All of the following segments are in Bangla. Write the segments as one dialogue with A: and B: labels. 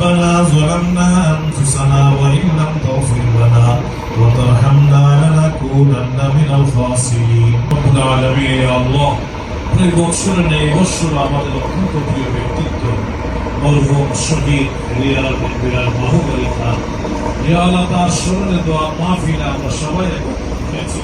A: ربنا ظلمنا أنفسنا وإن لم تغفر لنا وترحمنا لنكونن من الخاسرين رب العالمين يا الله এই বছর নেই বছর আমাদের অত্যন্ত প্রিয় ব্যক্তিত্ব মরহুম শহীদ রিয়াল বিরাল মাহবুব আলী খান ইয়া আল্লাহ তার স্মরণে দোয়া মাহফিল আমরা সবাই একত্রিত হয়েছি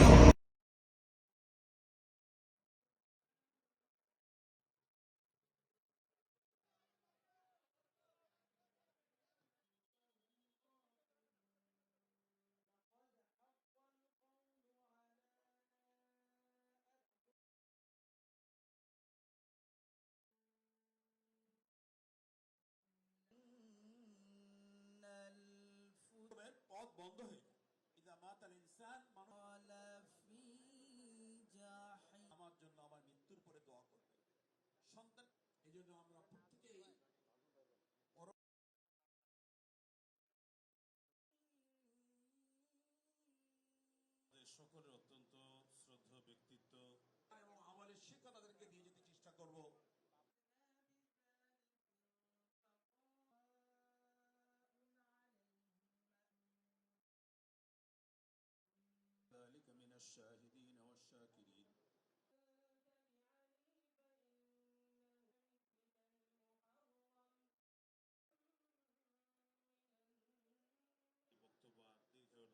B: পথ বন্ধ হয়ে যায় ইদা মাতাল ইনসান আমার জন্য আমার মৃত্যুর পরে দোয়া করবে সন্তান এজন্য আমরা প্রত্যেকেই সকলের অত্যন্ত শ্রদ্ধেয় ব্যক্তিত্ব এবং আমলের শিক্ষা তাদেরকে দিয়ে যেতে চেষ্টা করব ذلك من الشاهدين والشاكرين বক্তব্য দীর্ঘ না করে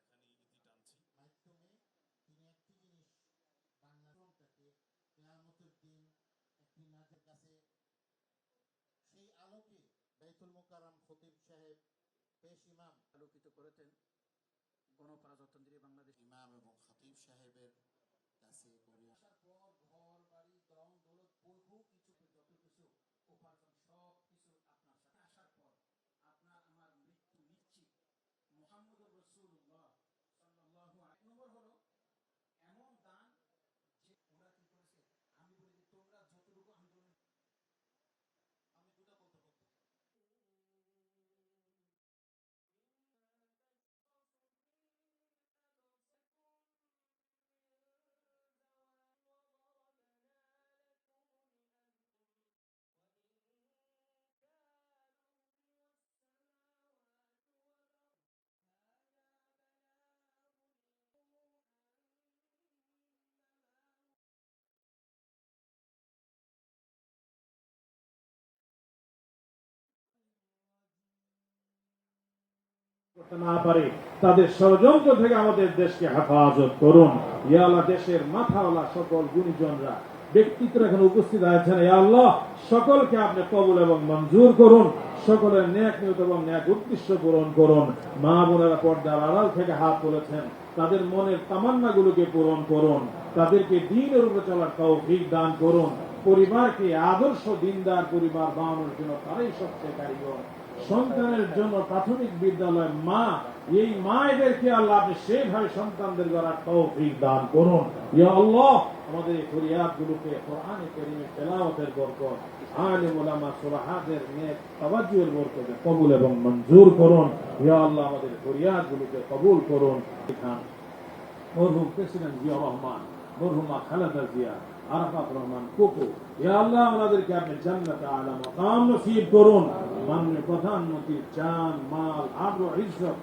B: এখানেই ইতি টানছি
C: মাধ্যমে তিনি একটি জিনিস বাংলাটাকে কিয়ামতের দিন একটি নাজের কাছে সেই আলোকে বাইতুল মুকাররম খতিব সাহেব পেশ ইমাম
D: আলোকিত করেছেন গণপ্রজাতন্ত্রী বাংলাদেশ
C: ইমাম এবং খতিব সাহেবের কাছে করে আসার পর ঘর বাড়ি দম দৌলত বহু কিছু যত কিছু উপার্জন সব কিছু আপনার সাথে আসার পর আপনার আমার মৃত্যু নিশ্চিত মুহাম্মদুর রাসূলুল্লাহ সাল্লাল্লাহু আলাইহি নম্বর হলো এমন দান যে ওরা কি করেছে আমি বলি যে তোমরা যতটুকু আন্দোলন আমি দুটা বলতে বলতে
E: করতে না পারে তাদের ষড়যন্ত্র থেকে আমাদের দেশকে হেফাজত করুন ইয়া আল্লাহ দেশের মাথাওয়ালা সকল গুণীজনরা ব্যক্তিত্বরা এখানে উপস্থিত আছেন ইয়া আল্লাহ সকলকে আপনি কবুল এবং মঞ্জুর করুন সকলের নেক নিয়ত এবং নেক উদ্দেশ্য পূরণ করুন মা বোনেরা পর্দার আড়াল থেকে হাত তুলেছেন তাদের মনের তামান্নাগুলোকে পূরণ করুন তাদেরকে দ্বীনের উপরে চলার তৌফিক দান করুন পরিবারকে আদর্শ দ্বীনদার পরিবার বানানোর জন্য তারাই সবচেয়ে কারিগর সন্তানের জন্য প্রাথমিক বিদ্যালয় মা এই মায়েদেরকে আল্লাহ আপনি সেইভাবে সন্তানদের গড়ার তৌফিক দান করুন ইয়া আল্লাহ আমাদের এই ফরিয়াদগুলোকে কোরআনে কারীমে তেলাওয়াতের বরকত আলেম ওলামা সুলাহাদের নেক তাওয়াজ্জুহের বরকতে কবুল এবং মঞ্জুর করুন ইয়া আল্লাহ আমাদের ফরিয়াদগুলোকে কবুল করুন মরহুম প্রেসিডেন্ট জিয়া রহমান মরহুমা খালেদা জিয়া আরাফাত রহমান কোকো ইয়া আল্লাহ আমাদেরকে আপনি জান্নাতে আলা মাকাম নসিব করুন মাননীয় প্রধানমন্ত্রীর জান মাল আবরু ইজ্জত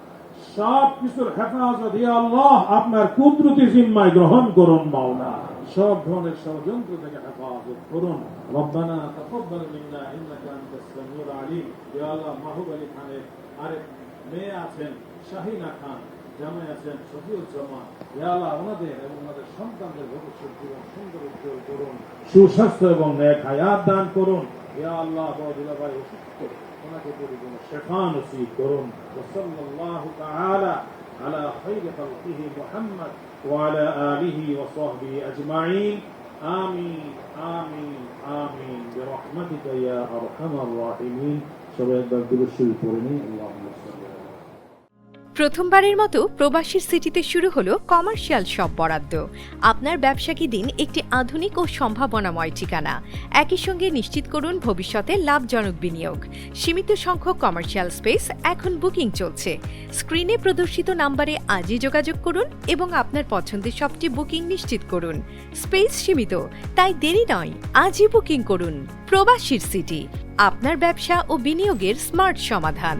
E: সব কিছুর হেফাজত ইয়া আল্লাহ আপনার কুদরতি জিম্মায় গ্রহণ করুন মাওলা সব ধরনের ষড়যন্ত্র থেকে হেফাজত করুন রব্বানা তাকাব্বাল মিন্না ইন্নাকা আনতাস সামিউল আলিম ইয়া আল্লাহ মাহবুব আলী খানের আরেক মেয়ে আছেন শাহিনা খান জামাই আছেন শফিউজ্জামান ইয়া আল্লাহ ওনাদের এবং ওনাদের সন্তানদের ভবিষ্যৎ জীবন সুন্দর উজ্জ্বল করুন সুস্বাস্থ্য এবং নেক হায়াত দান করুন ইয়া আল্লাহ বড় ভাই অসুস্থ ওনাকে পরিপূর্ণ শেফা নসিব করুন ওয়াসাল্লাল্লাহু তাআলা আলা খায়রি খালকিহি মুহাম্মদ ওয়া আলা আলিহি ওয়া সাহবিহি আজমাইন আমিন আমিন আমিন বিরহমাতিকা ইয়া আরহামার রাহিমিন সবাই একবার দুরূদ শরীফ পড়ে নিন আল্লাহুম্মা সাল্লি আলা
F: প্রথমবারের মতো প্রবাসীর সিটিতে শুরু হলো কমার্শিয়াল শপ বরাদ্দ। আপনার ব্যবসাকে দিন একটি আধুনিক ও সম্ভাবনাময় ঠিকানা। একই সঙ্গে নিশ্চিত করুন ভবিষ্যতে লাভজনক বিনিয়োগ। সীমিত সংখ্যক কমার্শিয়াল স্পেস এখন বুকিং চলছে। স্ক্রিনে প্রদর্শিত নম্বরে আজই যোগাযোগ করুন এবং আপনার পছন্দের শপটি বুকিং নিশ্চিত করুন। স্পেস সীমিত, তাই দেরি নয়, আজই বুকিং করুন। প্রবাসীর সিটি, আপনার ব্যবসা ও বিনিয়োগের স্মার্ট সমাধান।